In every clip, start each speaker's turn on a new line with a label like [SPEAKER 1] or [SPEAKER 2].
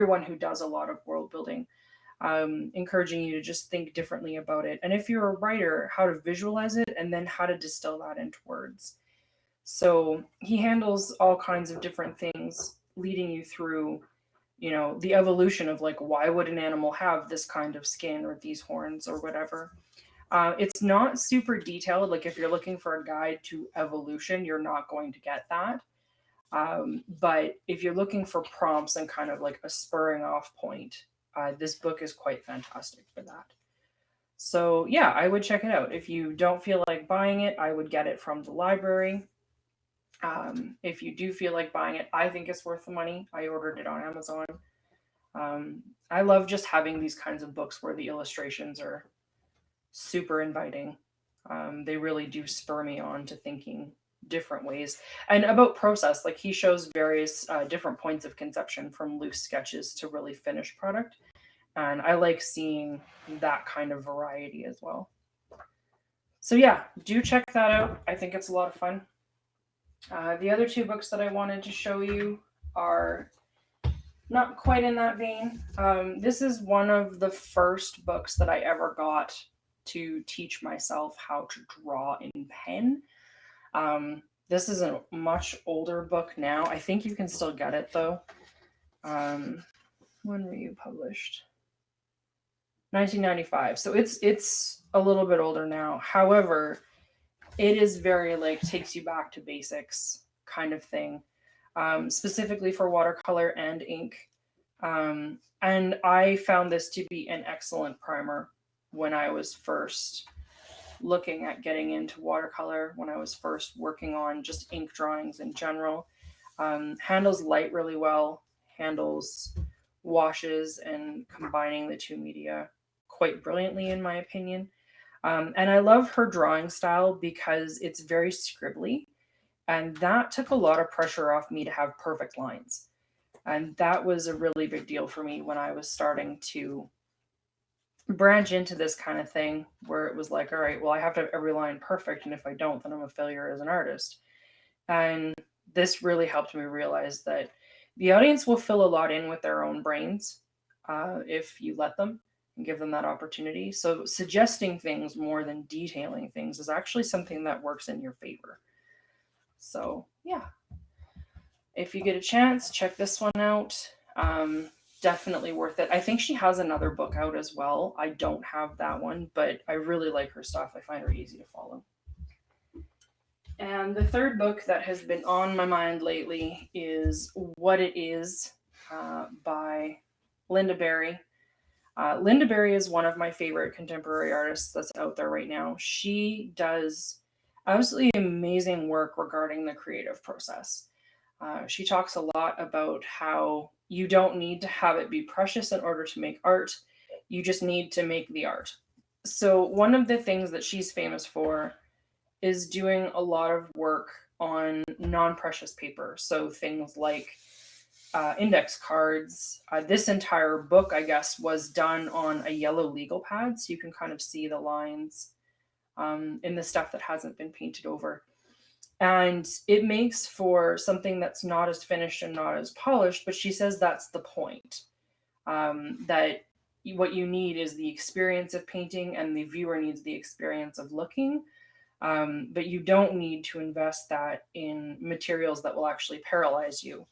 [SPEAKER 1] everyone who does a lot of world building, encouraging you to just think differently about it. And if you're a writer, how to visualize it and then how to distill that into words. So he handles all kinds of different things, leading you through, the evolution of like, why would an animal have this kind of skin or these horns or whatever. It's not super detailed. Like if you're looking for a guide to evolution, you're not going to get that. But if you're looking for prompts and kind of like a spurring off point, this book is quite fantastic for that. So yeah, I would check it out. If you don't feel like buying it, I would get it from the library. If you do feel like buying it, I think it's worth the money. I ordered it on Amazon. I love just having these kinds of books where the illustrations are super inviting. They really do spur me on to thinking different ways. And about process, like he shows various different points of conception from loose sketches to really finished product. And I like seeing that kind of variety as well. So yeah, do check that out. I think it's a lot of fun. The other two books that I wanted to show you are not quite in that vein. This is one of the first books that I ever got to teach myself how to draw in pen. This is a much older book now. I think you can still get it though. When were you published? 1995. So it's a little bit older now. However, it is very like takes you back to basics kind of thing, specifically for watercolor and ink. And I found this to be an excellent primer when I was first looking at getting into watercolor, when I was first working on just ink drawings in general. Handles light really well, handles washes and combining the two media quite brilliantly, in my opinion. And I love her drawing style because it's very scribbly. And that took a lot of pressure off me to have perfect lines. And that was a really big deal for me when I was starting to branch into this kind of thing where it was like, all right, well, I have to have every line perfect. And if I don't, then I'm a failure as an artist. And this really helped me realize that the audience will fill a lot in with their own brains if you let them and give them that opportunity. So suggesting things more than detailing things is actually something that works in your favor. So yeah, if you get a chance, check this one out. Definitely worth it. I think she has another book out as well. I don't have that one, but I really like her stuff. I find her easy to follow. And the third book that has been on my mind lately is What It Is by Linda Berry. Linda Berry is one of my favorite contemporary artists that's out there right now. She does absolutely amazing work regarding the creative process. She talks a lot about how you don't need to have it be precious in order to make art. You just need to make the art. So one of the things that she's famous for is doing a lot of work on non-precious paper. So things like index cards. This entire book, I guess, was done on a yellow legal pad, so you can kind of see the lines in the stuff that hasn't been painted over. And it makes for something that's not as finished and not as polished, but she says that's the point. That what you need is the experience of painting, and the viewer needs the experience of looking. But you don't need to invest that in materials that will actually paralyze you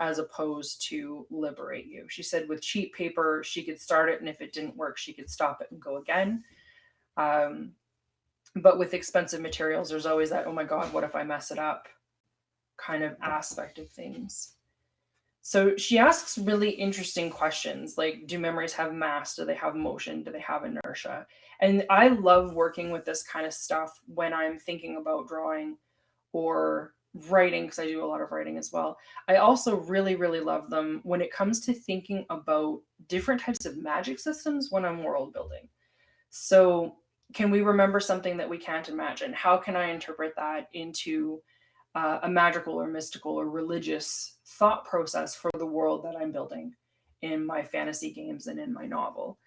[SPEAKER 1] as opposed to liberate you. She said with cheap paper, she could start it, and if it didn't work, she could stop it and go again. But with expensive materials, there's always that, oh my God, what if I mess it up kind of aspect of things. So she asks really interesting questions like, do memories have mass? Do they have motion? Do they have inertia? And I love working with this kind of stuff when I'm thinking about drawing or writing, because I do a lot of writing as well. I also really, really love them when it comes to thinking about different types of magic systems when I'm world building. So can we remember something that we can't imagine? How can I interpret that into a magical or mystical or religious thought process for the world that I'm building in my fantasy games and in my novel?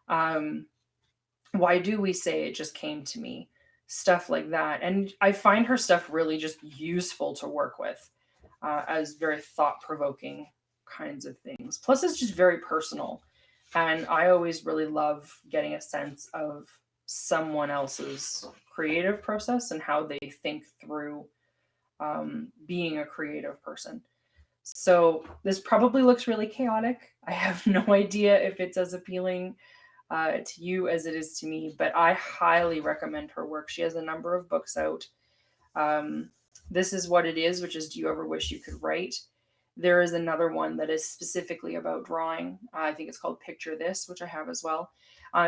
[SPEAKER 1] Why do we say it just came to me? Stuff like that. And I find her stuff really just useful to work with as very thought-provoking kinds of things. Plus, it's just very personal. And I always really love getting a sense of someone else's creative process and how they think through being a creative person. So this probably looks really chaotic. I have no idea if it's as appealing to you as it is to me, but I highly recommend her work. She has a number of books out. Um, this is what it is, which is Do You Ever Wish You Could Write? There is another one that is specifically about drawing. I think it's called Picture This, which I have as well.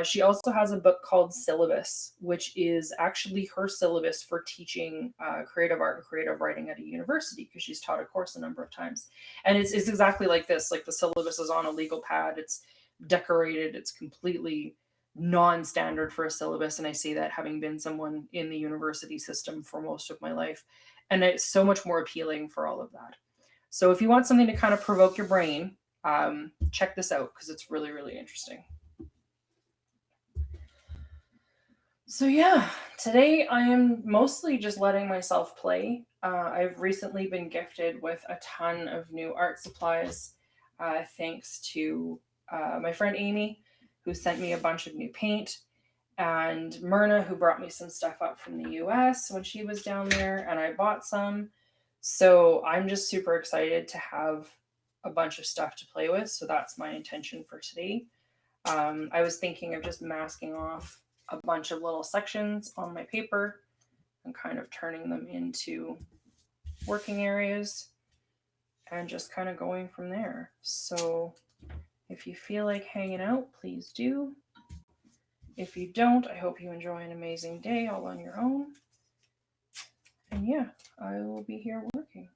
[SPEAKER 1] She also has a book called Syllabus, which is actually her syllabus for teaching creative art and creative writing at a university, because she's taught a course a number of times. And it's exactly like this. Like, the syllabus is on a legal pad. It's decorated. It's completely non-standard for a syllabus, and I say that having been someone in the university system for most of my life, and it's so much more appealing for all of that. So if you want something to kind of provoke your brain, check this out, because it's really, really interesting. So yeah, today I am mostly just letting myself play. I've recently been gifted with a ton of new art supplies, thanks to my friend Amy, who sent me a bunch of new paint, and Myrna, who brought me some stuff up from the US when she was down there, and I bought some. So I'm just super excited to have a bunch of stuff to play with. So that's my intention for today. I was thinking of just masking off a bunch of little sections on my paper and kind of turning them into working areas and just kind of going from there. So if you feel like hanging out, please do. If you don't, I hope you enjoy an amazing day all on your own. And yeah, I will be here working.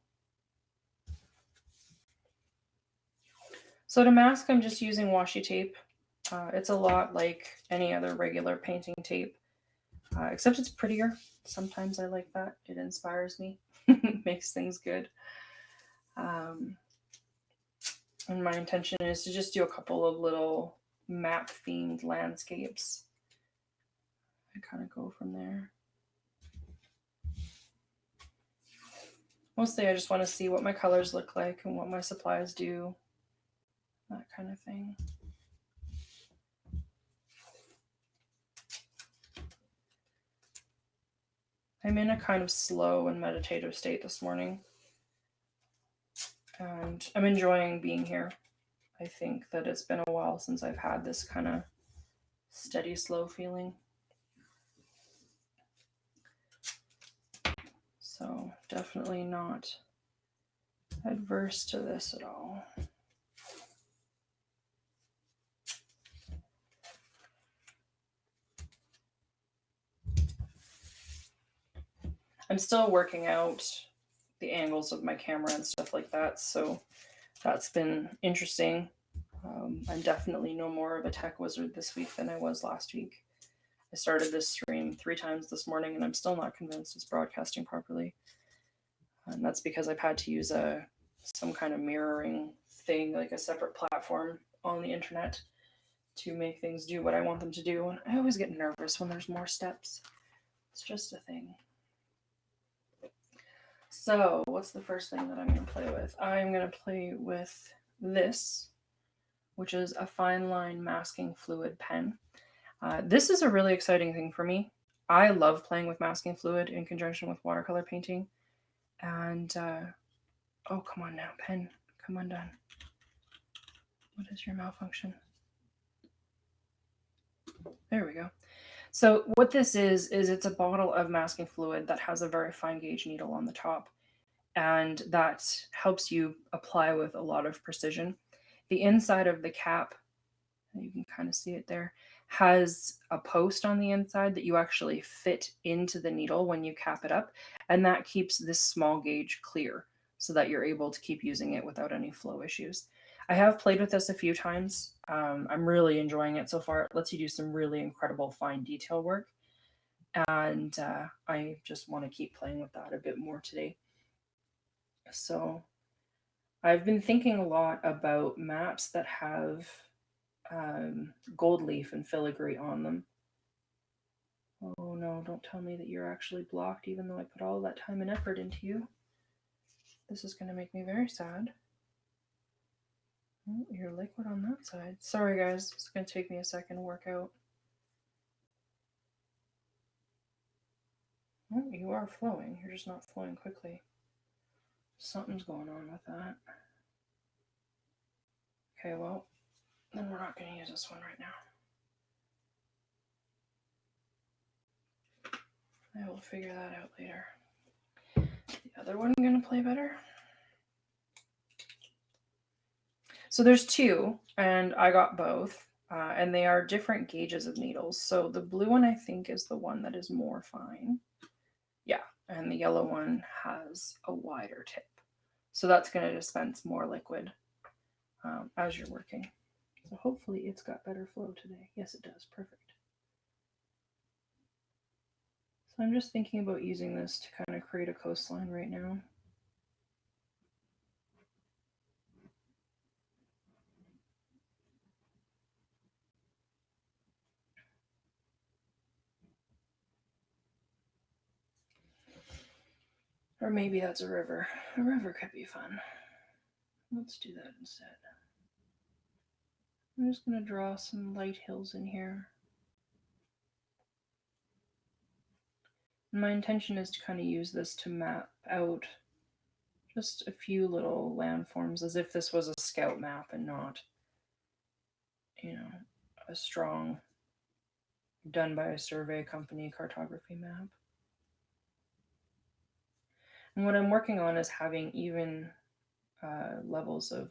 [SPEAKER 1] So to mask, I'm just using washi tape. It's a lot like any other regular painting tape, except it's prettier. Sometimes I like that. It inspires me. Makes things good. And my intention is to just do a couple of little map-themed landscapes. I kind of go from there. Mostly I just want to see what my colors look like and what my supplies do. That kind of thing. I'm in a kind of slow and meditative state this morning, and I'm enjoying being here. I think that it's been a while since I've had this kind of steady, slow feeling. So definitely not adverse to this at all. I'm still working out the angles of my camera and stuff like that, so that's been interesting. I'm definitely no more of a tech wizard this week than I was last week. I started this stream 3 times this morning, and I'm still not convinced it's broadcasting properly. And that's because I've had to use some kind of mirroring thing, like a separate platform on the internet, to make things do what I want them to do. And I always get nervous when there's more steps. It's just a thing. So what's the first thing that I'm going to play with? I'm going to play with this, which is a fine line masking fluid pen. This is a really exciting thing for me. I love playing with masking fluid in conjunction with watercolor painting. And, oh, come on now, pen, come undone. What is your malfunction? There we go. So what this is it's a bottle of masking fluid that has a very fine gauge needle on the top, and that helps you apply with a lot of precision. The inside of the cap, you can kind of see it there, has a post on the inside that you actually fit into the needle when you cap it up, and that keeps this small gauge clear so that you're able to keep using it without any flow issues. I have played with this a few times. I'm really enjoying it so far. It lets you do some really incredible fine detail work, and I just want to keep playing with that a bit more today. So I've been thinking a lot about maps that have gold leaf and filigree on them. Oh no, don't tell me that you're actually blocked even though I put all that time and effort into you. This is going to make me very sad. Oh, you're liquid on that side. Sorry, guys. It's going to take me a second to work out. Oh, you are flowing. You're just not flowing quickly. Something's going on with that. Okay, well, then we're not going to use this one right now. I will figure that out later. The other one going to play better. So there's two, and I got both, and they are different gauges of needles. So the blue one, I think, is the one that is more fine. Yeah, and the yellow one has a wider tip. So that's going to dispense more liquid as you're working. So hopefully it's got better flow today. Yes, it does. Perfect. So I'm just thinking about using this to kind of create a coastline right now. Or maybe that's a river. A river could be fun. Let's do that instead. I'm just going to draw some light hills in here. And my intention is to kind of use this to map out just a few little landforms as if this was a scout map and not, a strong, done by a survey company cartography map. And what I'm working on is having even levels of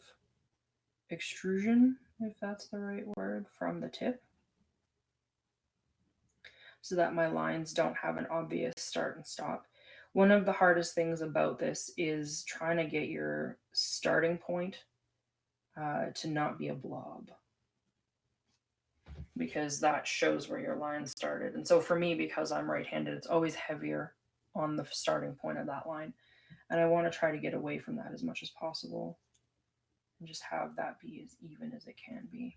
[SPEAKER 1] extrusion, if that's the right word, from the tip, so that my lines don't have an obvious start and stop. One of the hardest things about this is trying to get your starting point to not be a blob, because that shows where your line started. And so for me, because I'm right-handed, it's always heavier on the starting point of that line. And I want to try to get away from that as much as possible and just have that be as even as it can be.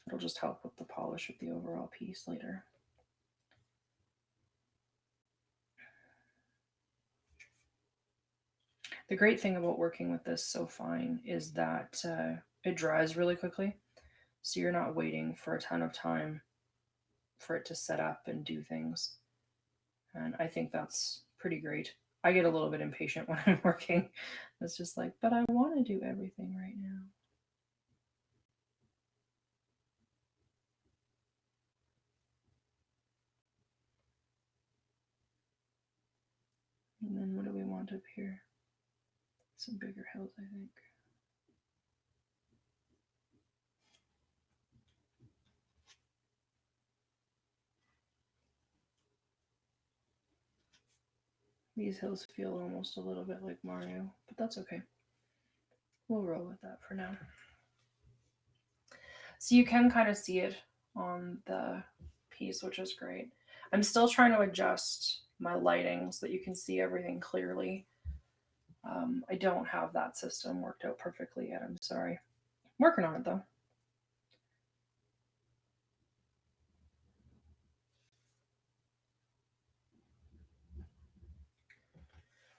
[SPEAKER 1] It'll just help with the polish of the overall piece later. The great thing about working with this so fine is that it dries really quickly. So you're not waiting for a ton of time for it to set up and do things. And I think that's pretty great. I get a little bit impatient when I'm working. It's just like, but I want to do everything right now. And then what do we want up here? Some bigger hills, I think. These hills feel almost a little bit like Mario, but that's okay. We'll roll with that for now. So you can kind of see it on the piece, which is great. I'm still trying to adjust my lighting so that you can see everything clearly. I don't have that system worked out perfectly yet. I'm sorry. I'm working on it though.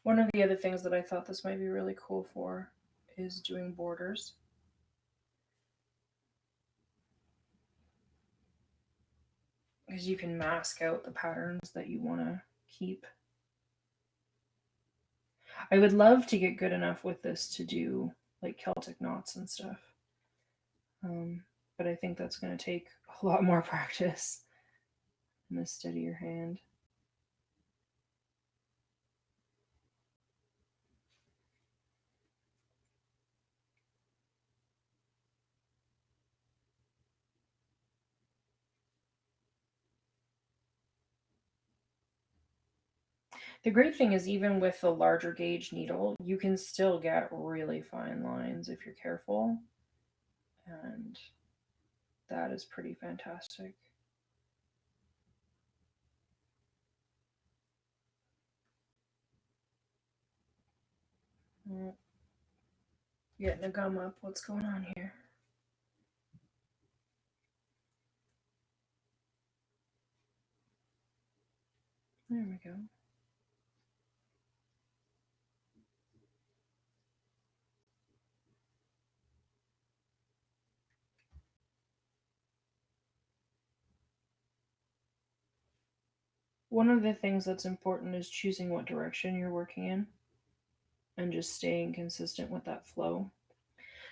[SPEAKER 1] One of the other things that I thought this might be really cool for is doing borders. Because you can mask out the patterns that you want to keep. I would love to get good enough with this to do like Celtic knots and stuff. But I think that's going to take a lot more practice and a steadier hand. The great thing is, even with the larger gauge needle, you can still get really fine lines if you're careful. And that is pretty fantastic. Getting a gum up. What's going on here? There we go. One of the things that's important is choosing what direction you're working in and just staying consistent with that flow.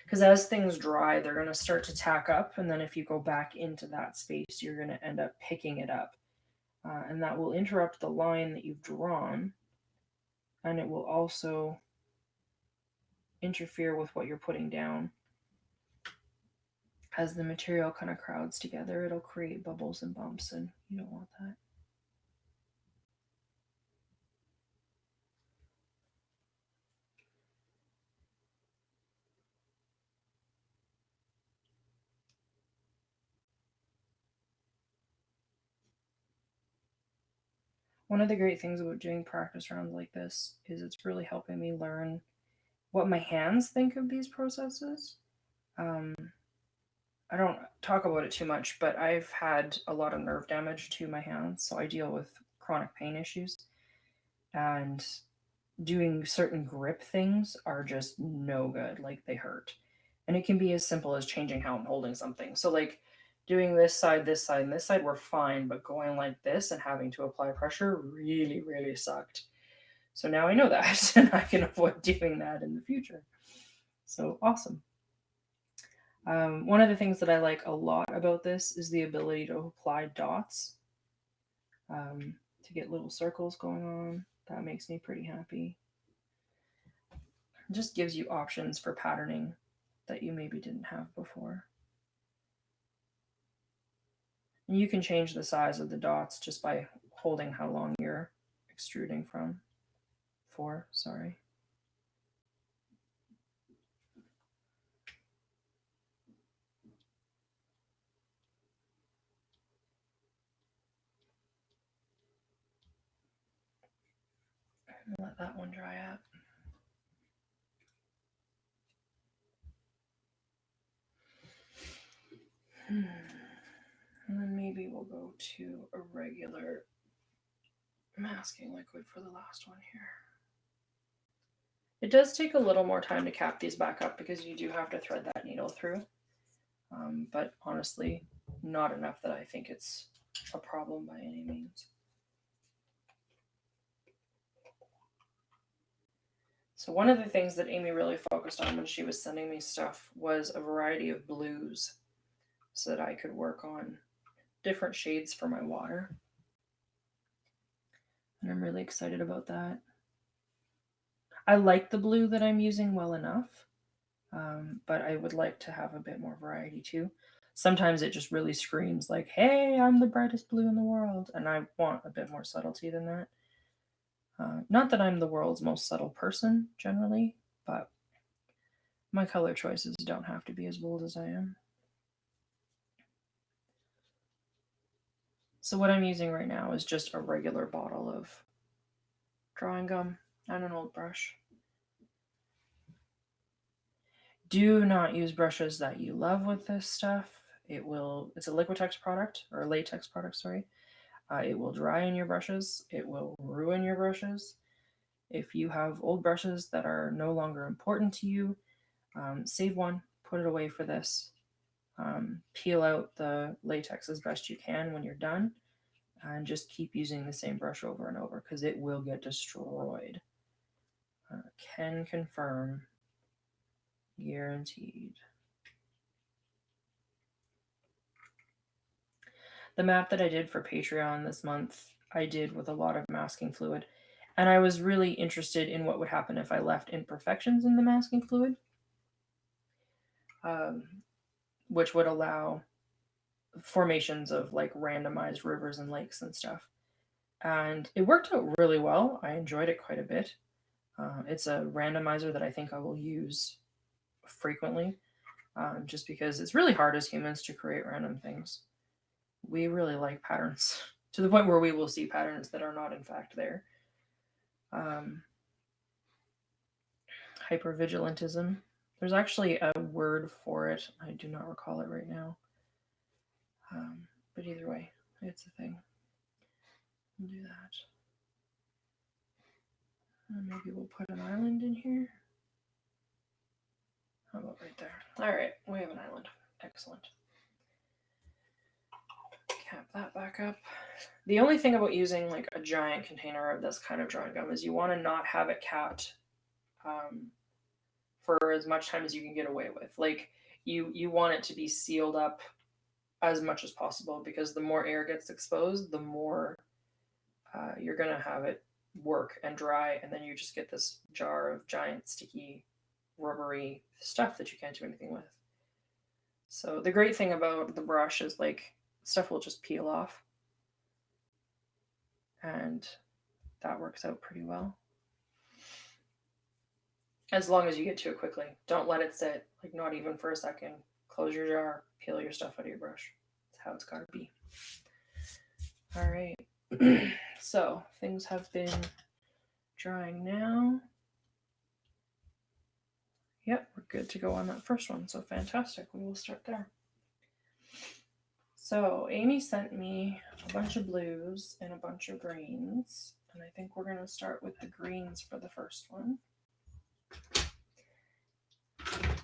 [SPEAKER 1] Because as things dry, they're going to start to tack up. And then if you go back into that space, you're going to end up picking it up. And that will interrupt the line that you've drawn. And it will also interfere with what you're putting down. As the material kind of crowds together, it'll create bubbles and bumps, and you don't want that. One of the great things about doing practice rounds like this is it's really helping me learn what my hands think of these processes. Um, I don't talk about it too much, but I've had a lot of nerve damage to my hands, so I deal with chronic pain issues. And doing certain grip things are just no good. Like they hurt. And it can be as simple as changing how I'm holding something. So, like doing this side, and this side were fine, but going like this and having to apply pressure really, really sucked. So now I know that and I can avoid doing that in the future. So awesome. One of the things that I like a lot about this is the ability to apply dots to get little circles going on. That makes me pretty happy. It just gives you options for patterning that you maybe didn't have before. And you can change the size of the dots just by holding how long you're extruding from. Sorry. Let that one dry up. And then maybe we'll go to a regular masking liquid for the last one here. It does take a little more time to cap these back up because you do have to thread that needle through. But honestly, not enough that I think it's a problem by any means. So one of the things that Amy really focused on when she was sending me stuff was a variety of blues so that I could work on different shades for my water. And I'm really excited about that. I like the blue that I'm using well enough, but I would like to have a bit more variety too. Sometimes it just really screams like, hey, I'm the brightest blue in the world. And I want a bit more subtlety than that. Not that I'm the world's most subtle person generally, but my color choices don't have to be as bold as I am. So what I'm using right now is just a regular bottle of drawing gum and an old brush. Do not use brushes that you love with this stuff. It's a Liquitex product, or a latex product, sorry. It will dry in your brushes. It will ruin your brushes. If you have old brushes that are no longer important to you, save one, put it away for this. Peel out the latex as best you can when you're done, and just keep using the same brush over and over because it will get destroyed. Can confirm. Guaranteed. The map that I did for Patreon this month, I did with a lot of masking fluid. And I was really interested in what would happen if I left imperfections in the masking fluid, which would allow formations of like randomized rivers and lakes and stuff. And it worked out really well. I enjoyed it quite a bit. It's a randomizer that I think I will use frequently, just because it's really hard as humans to create random things. We really like patterns to the point where we will see patterns that are not in fact there. Hypervigilantism. There's actually a word for it. I do not recall it right now. But either way, it's a thing. We'll do that. Maybe we'll put an island in here. How about right there? All right, we have an island. Excellent. cap that back up. The only thing about using like a giant container of this kind of drawing gum is you want to not have it capped um, for as much time as you can get away with. Like you want it to be sealed up as much as possible, because the more air gets exposed, the more you're gonna have it work and dry, and then you just get this jar of giant sticky, rubbery stuff that you can't do anything with. So the great thing about the brush is like stuff will just peel off, and that works out pretty well. As long as you get to it quickly. Don't let it sit, like not even for a second. Close your jar, peel your stuff out of your brush. That's how it's gotta be. All right. So things have been drying now. Yep, we're good to go on that first one. So fantastic. We will start there. So Amy sent me a bunch of blues and a bunch of greens. And I think we're going to start with the greens for the first one.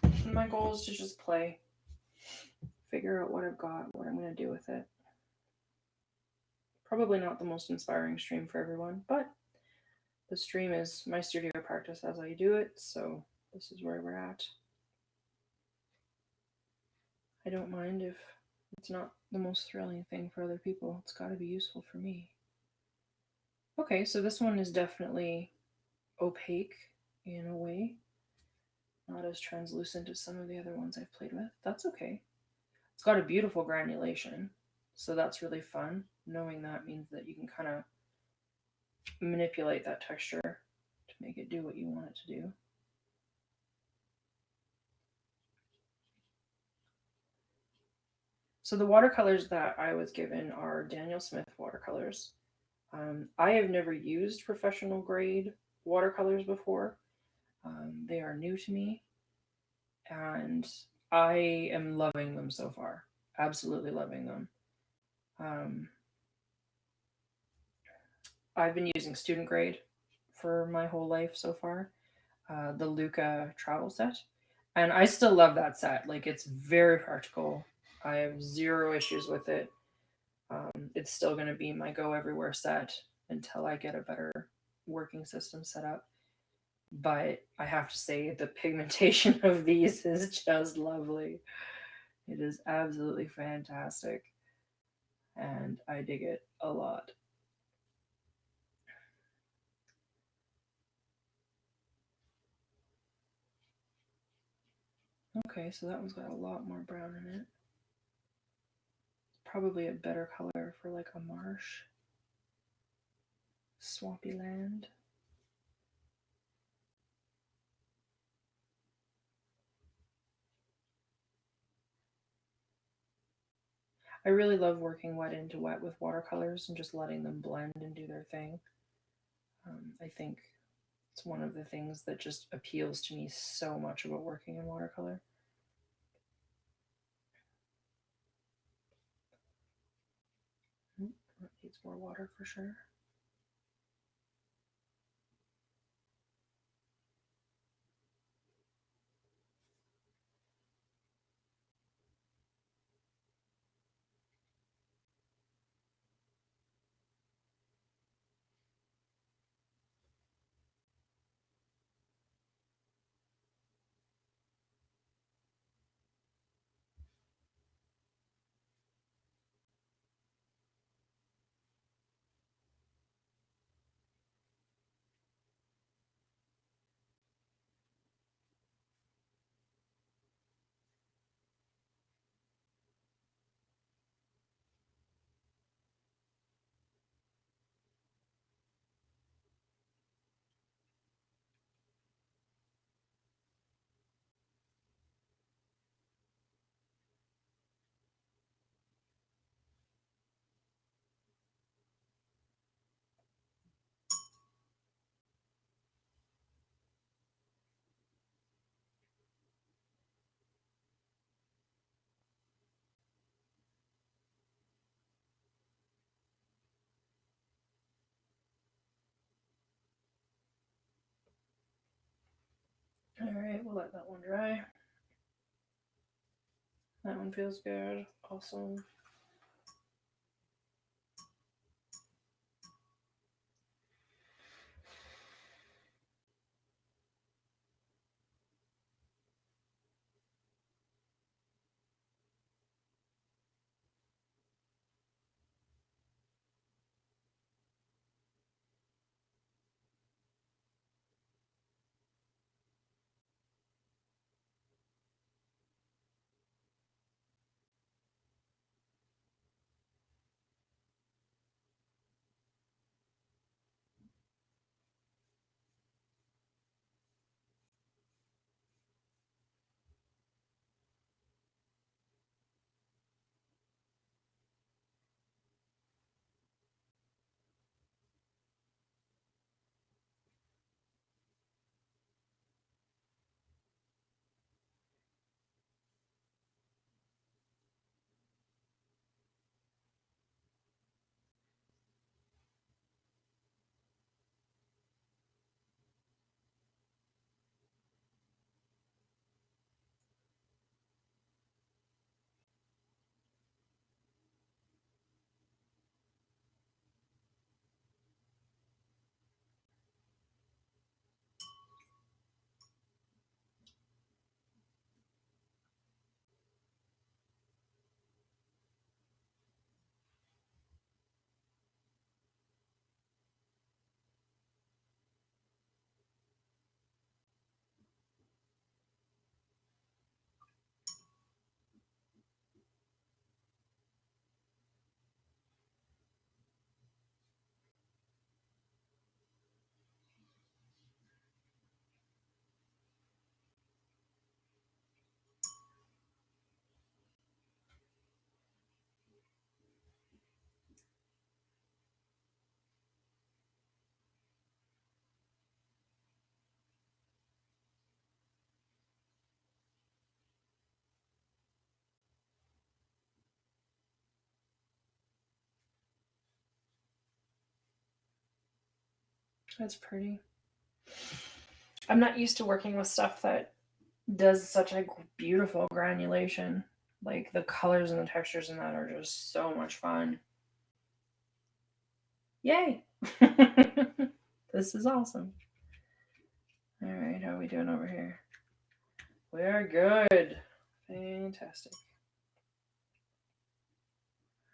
[SPEAKER 1] And my goal is to just play, figure out what I've got, what I'm going to do with it. Probably not the most inspiring stream for everyone, but the stream is my studio practice as I do it. So this is where we're at. I don't mind if it's not the most thrilling thing for other people. It's got to be useful for me. Okay, so this one is definitely opaque in a way. Not as translucent as some of the other ones I've played with. That's okay. It's got a beautiful granulation, so that's really fun. Knowing that means that you can kind of manipulate that texture to make it do what you want it to do. So the watercolors that I was given are Daniel Smith watercolors. I have never used professional grade watercolors before. They are new to me, and I am loving them so far. Absolutely loving them. I've been using student grade for my whole life so far, the Luca travel set, and I still love that set. Like, it's very practical. I have zero issues with it. It's still going to be my go everywhere set until I get a better working system set up. But I have to say, the pigmentation of these is just lovely. It is absolutely fantastic, and I dig it a lot. Okay, so that one's got a lot more brown in it. Probably a better color for like a marsh, swampy land. I really love working wet into wet with watercolors and just letting them blend and do their thing. I think it's one of the things that just appeals to me so much about working in watercolor. That needs more water for sure. All right, we'll let that one dry. That one feels good. Awesome. That's pretty. I'm not used to working with stuff that does such a beautiful granulation. Like the colors and the textures in that are just so much fun. Yay! This is awesome. All right, how are we doing over here? We're good. Fantastic.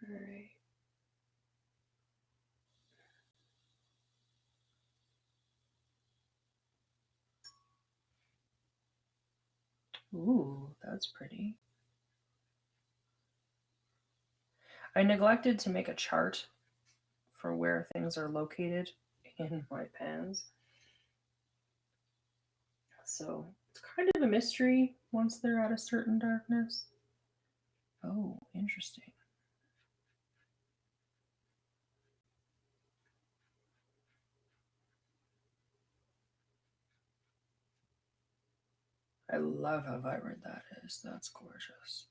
[SPEAKER 1] All right. Ooh, that's pretty. I neglected to make a chart for where things are located in my pans. So it's kind of a mystery once they're at a certain darkness. Oh, interesting. I love how vibrant that is. That's gorgeous.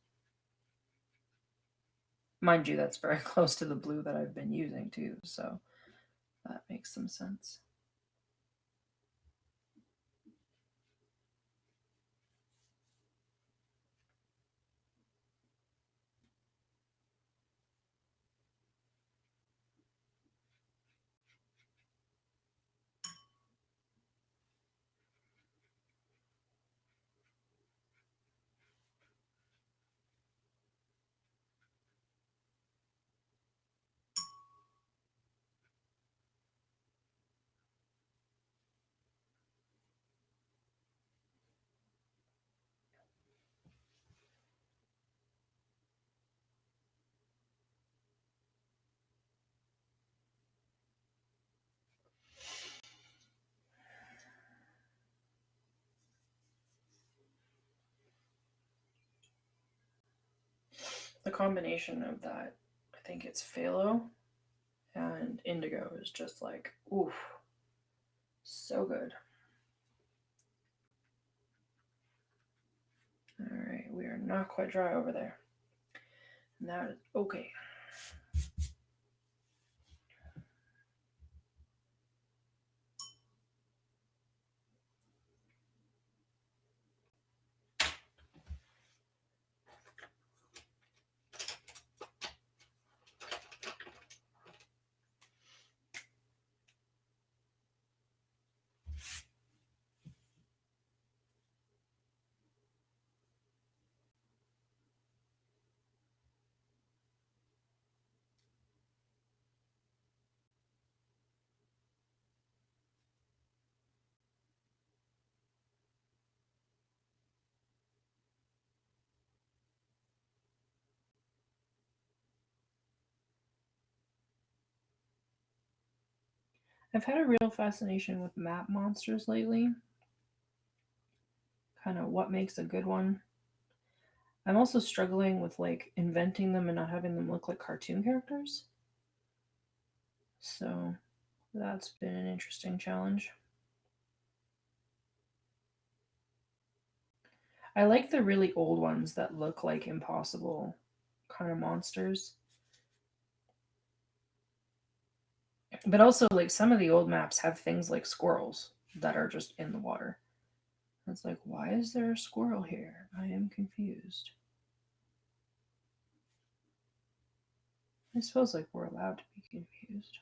[SPEAKER 1] Mind you, that's very close to the blue that I've been using too, so that makes some sense. The combination of that, I think it's phthalo and indigo, is just like, oof, so good. All right, we are not quite dry over there. And that is okay. I've had a real fascination with map monsters lately. Kind of what makes a good one. I'm also struggling with like inventing them and not having them look like cartoon characters. So that's been an interesting challenge. I like the really old ones that look like impossible kind of monsters. But also, like some of the old maps have things like squirrels that are just in the water. It's like, why is there a squirrel here? I am confused. I suppose like we're allowed to be confused.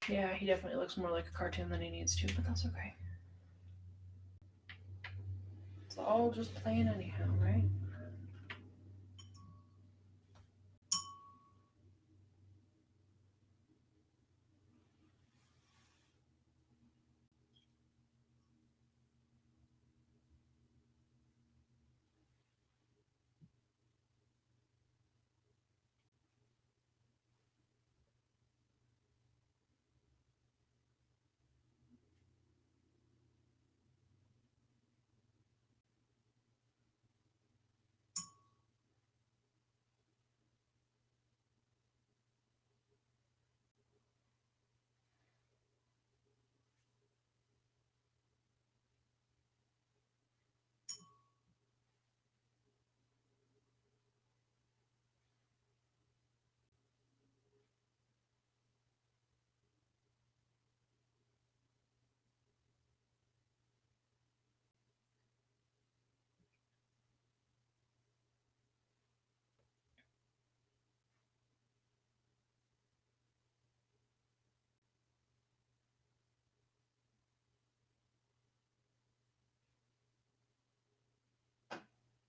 [SPEAKER 1] Yeah, he definitely looks more like a cartoon than he needs to, but that's okay. It's all just playing anyhow, right?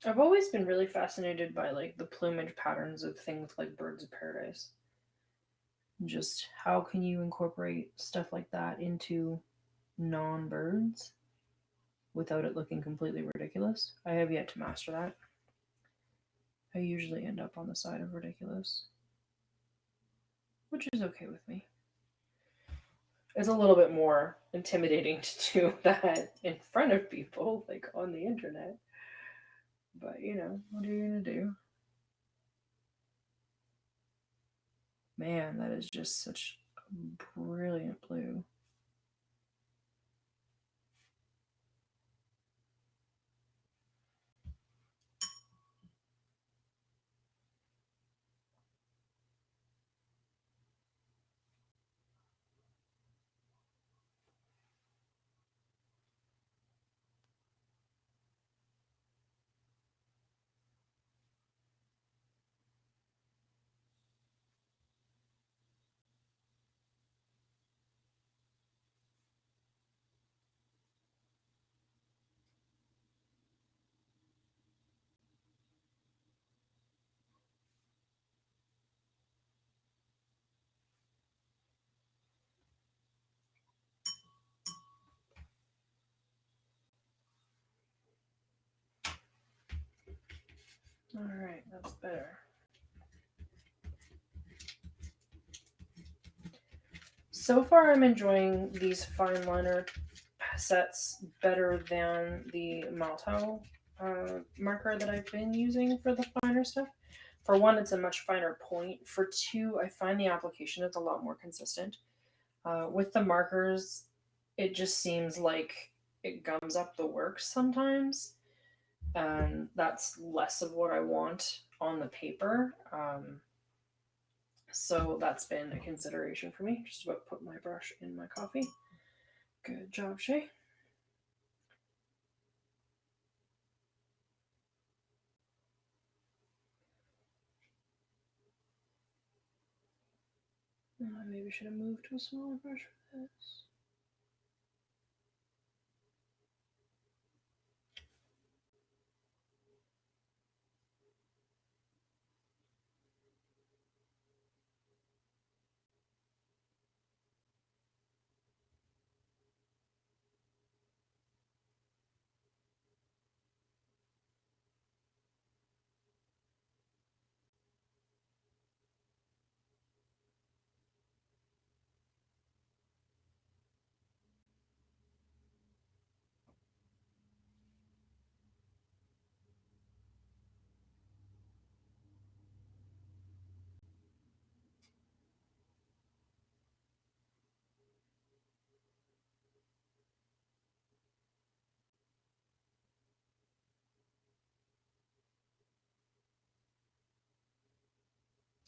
[SPEAKER 1] I've always been really fascinated by like the plumage patterns of things like birds of paradise. Just how can you incorporate stuff like that into non-birds without it looking completely ridiculous? I have yet to master that. I usually end up on the side of ridiculous, which is okay with me. It's a little bit more intimidating to do that in front of people, like on the internet. But what are you gonna do? Man, that is just such a brilliant blue. All right, that's better. So far, I'm enjoying these fine liner sets better than the Malto marker that I've been using for the finer stuff. For one, it's a much finer point. For two, I find the application is a lot more consistent. With the markers, it just seems like it gums up the work sometimes, and that's less of what I want on the paper. So that's been a consideration for me. Just about put my brush in my coffee. Good job, Shay. I maybe should have moved to a smaller brush for this.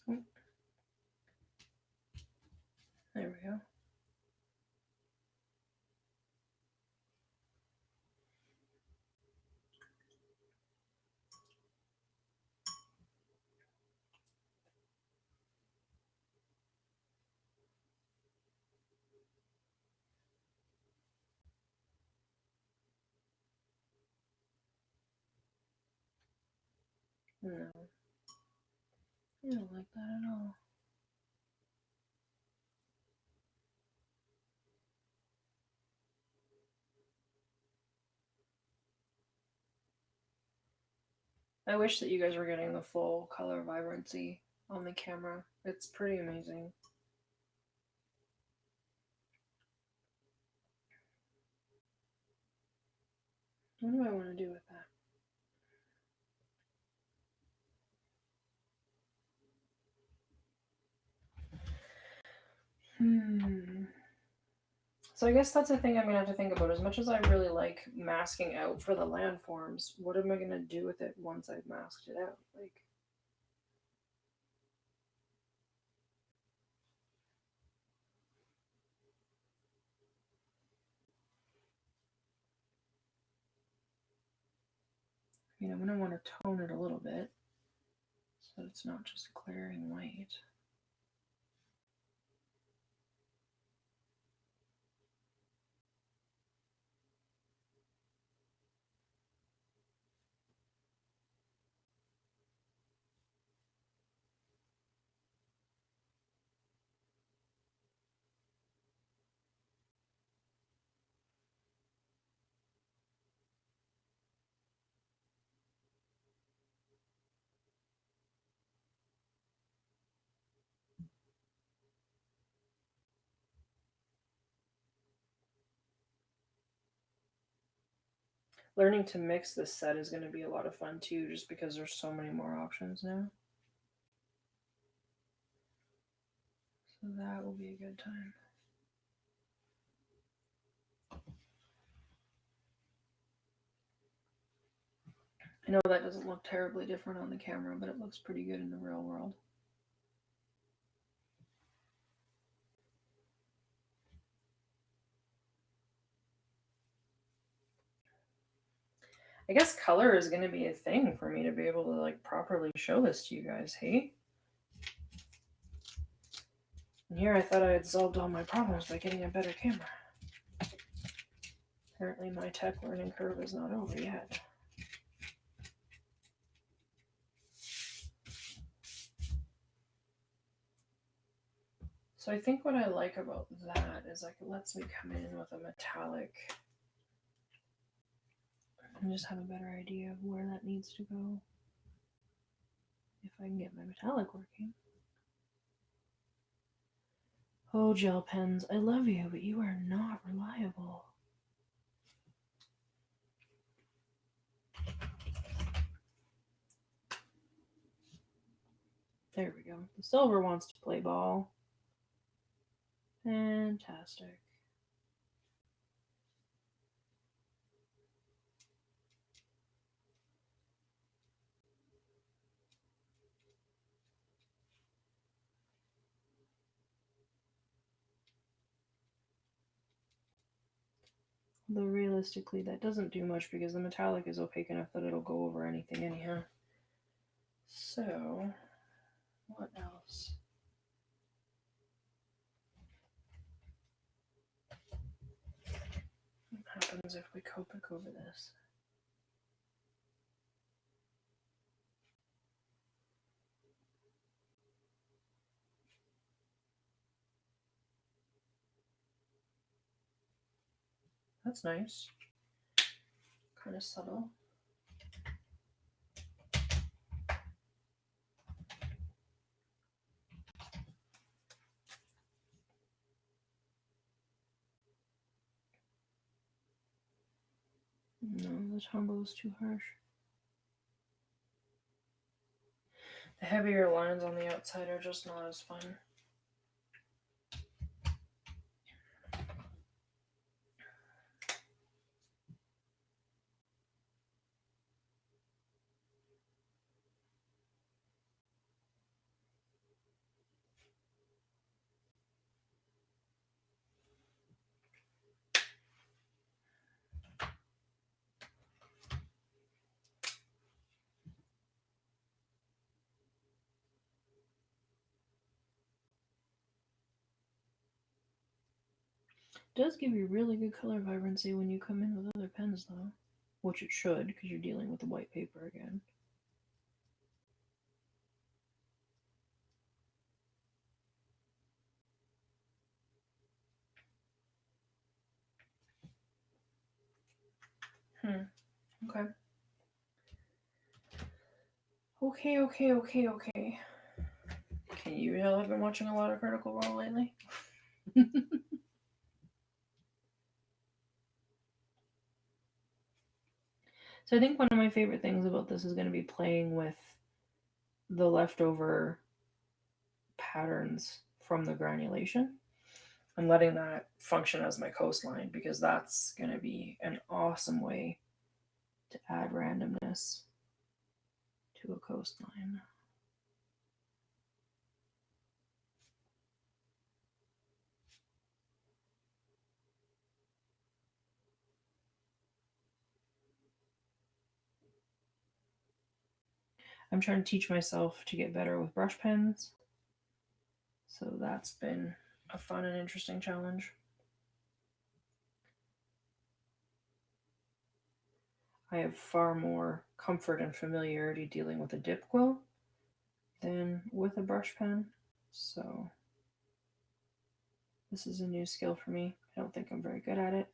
[SPEAKER 1] Oh, there we go. No, I don't like that at all. I wish that you guys were getting the full color vibrancy on the camera. It's pretty amazing. What do I want to do with that? So I guess that's a thing I'm going to have to think about. As much as I really like masking out for the landforms, what am I going to do with it once I've masked it out? Like, I'm going to want to tone it a little bit so it's not just glaring white. Learning to mix this set is going to be a lot of fun too, just because there's so many more options now. So that will be a good time. I know that doesn't look terribly different on the camera, but it looks pretty good in the real world. I guess color is going to be a thing for me to be able to like properly show this to you guys, hey? And here I thought I had solved all my problems by getting a better camera. Apparently my tech learning curve is not over yet. So I think what I like about that is like it lets me come in with a metallic and just have a better idea of where that needs to go if I can get my metallic working. Oh, gel pens, I love you, but you are not reliable. There we go. The silver wants to play ball. Fantastic. Though realistically, that doesn't do much because the metallic is opaque enough that it'll go over anything anyhow. So, what else? What happens if we Copic over this? That's nice. Kind of subtle. No, the Tombow is too harsh. The heavier lines on the outside are just not as fun. It does give you really good color vibrancy when you come in with other pens, though. Which it should, because you're dealing with the white paper again. Okay. Okay. Can you tell I've been watching a lot of Critical Role lately? So I think one of my favorite things about this is going to be playing with the leftover patterns from the granulation and letting that function as my coastline, because that's going to be an awesome way to add randomness to a coastline. I'm trying to teach myself to get better with brush pens, so that's been a fun and interesting challenge. I have far more comfort and familiarity dealing with a dip quill than with a brush pen, so this is a new skill for me. I don't think I'm very good at it,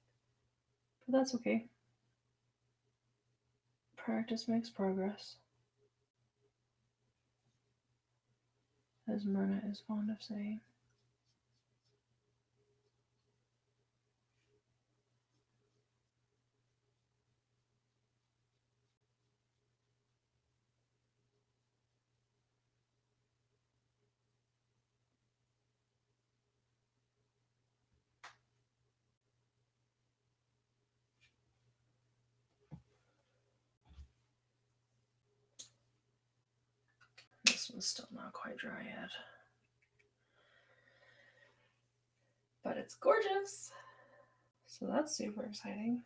[SPEAKER 1] but that's okay. Practice makes progress, as Myrna is fond of saying. This one's still not quite dry yet, but it's gorgeous, so that's super exciting.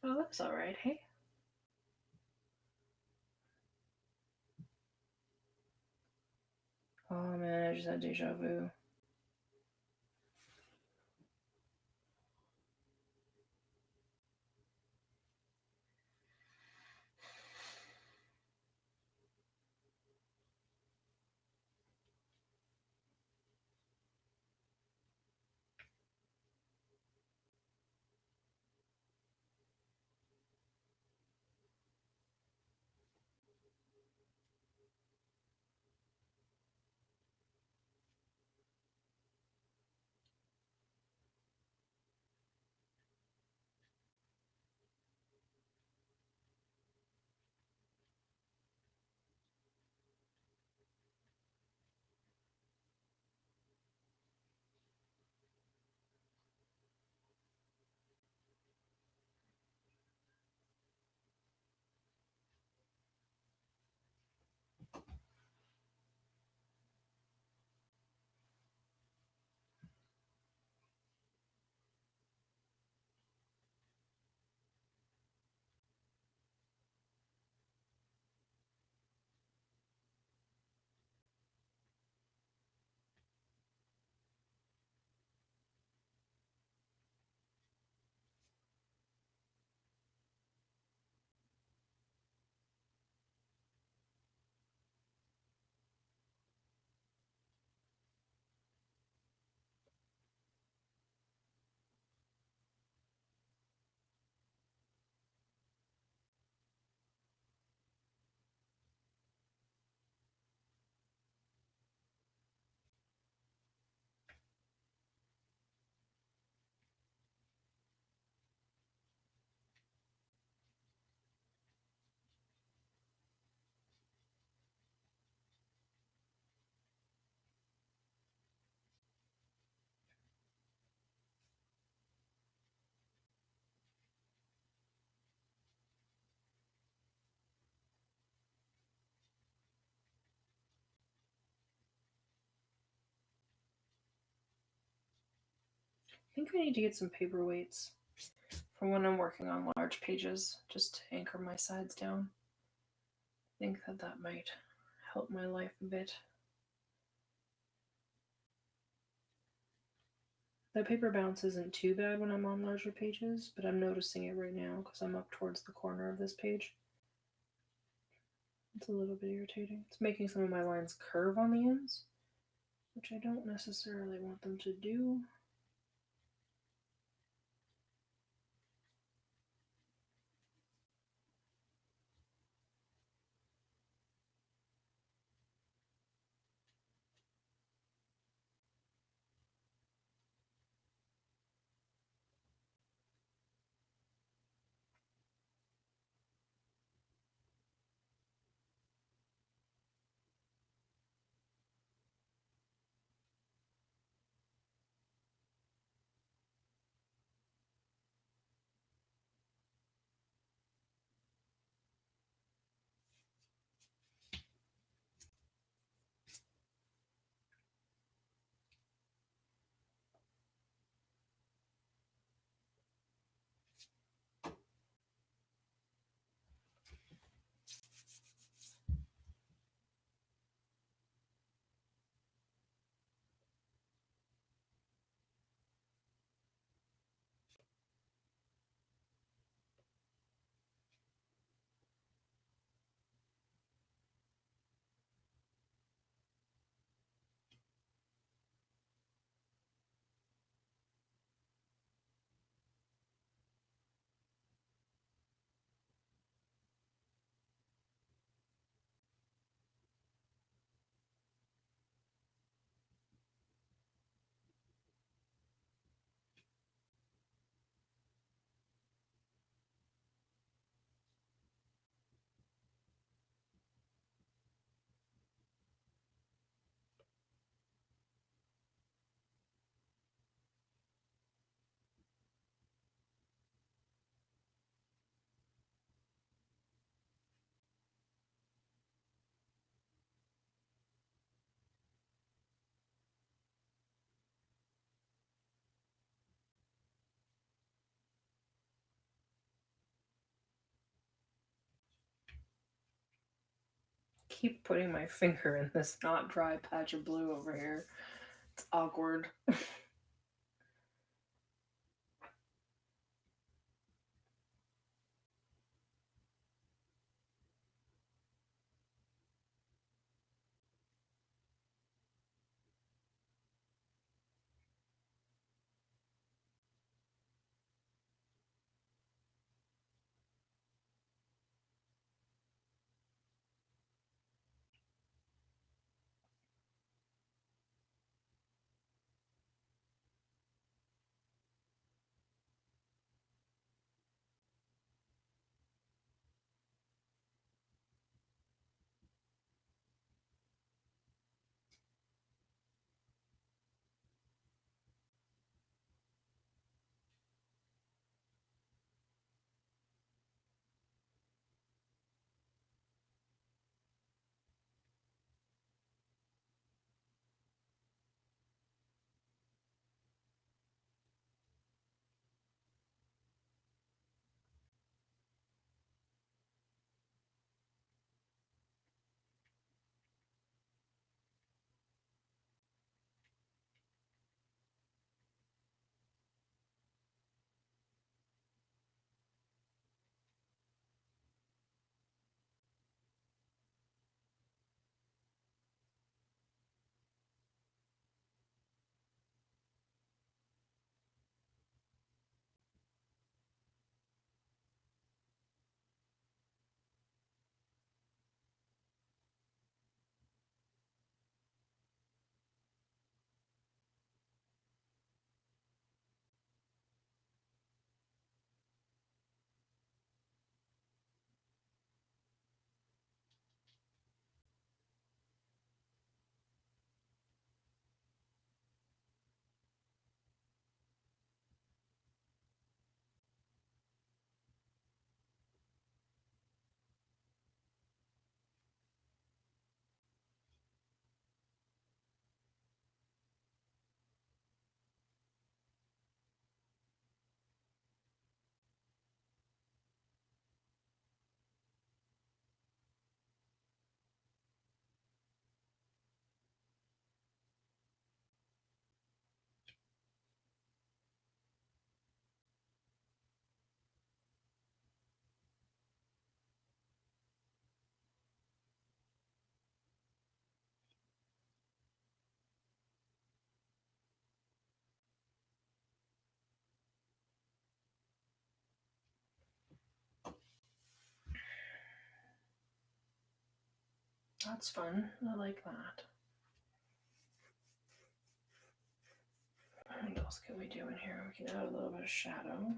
[SPEAKER 1] Oh, that's all right, hey? Oh man, I just had deja vu. think I need to get some paperweights for when I'm working on large pages, just to anchor my sides down. I think that might help my life a bit. That paper bounce isn't too bad when I'm on larger pages, but I'm noticing it right now because I'm up towards the corner of this page. It's a little bit irritating. It's making some of my lines curve on the ends, which I don't necessarily want them to do. Keep putting my finger in this not dry patch of blue over here. It's awkward. That's fun. I like that. What else can we do in here? We can add a little bit of shadow.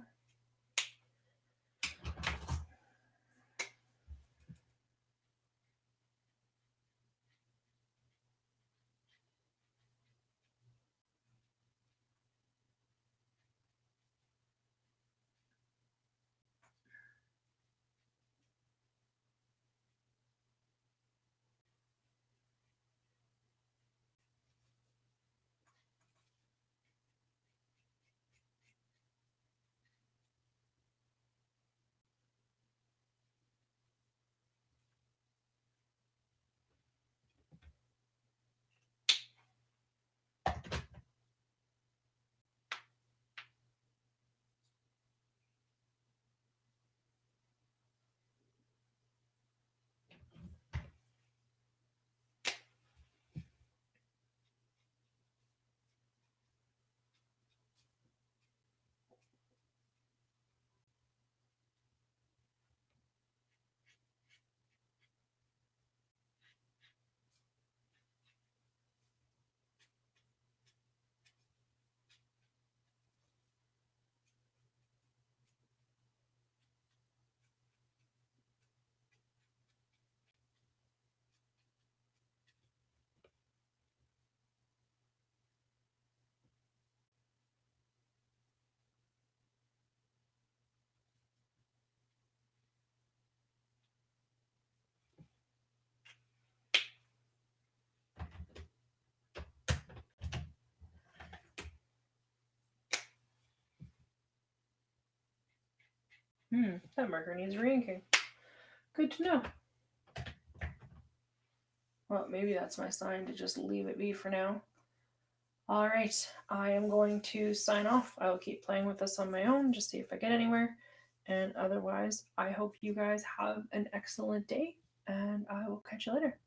[SPEAKER 1] That marker needs re-inking. Good to know. Well, maybe that's my sign to just leave it be for now. All right, I am going to sign off. I will keep playing with this on my own, just see if I get anywhere. And otherwise, I hope you guys have an excellent day, and I will catch you later.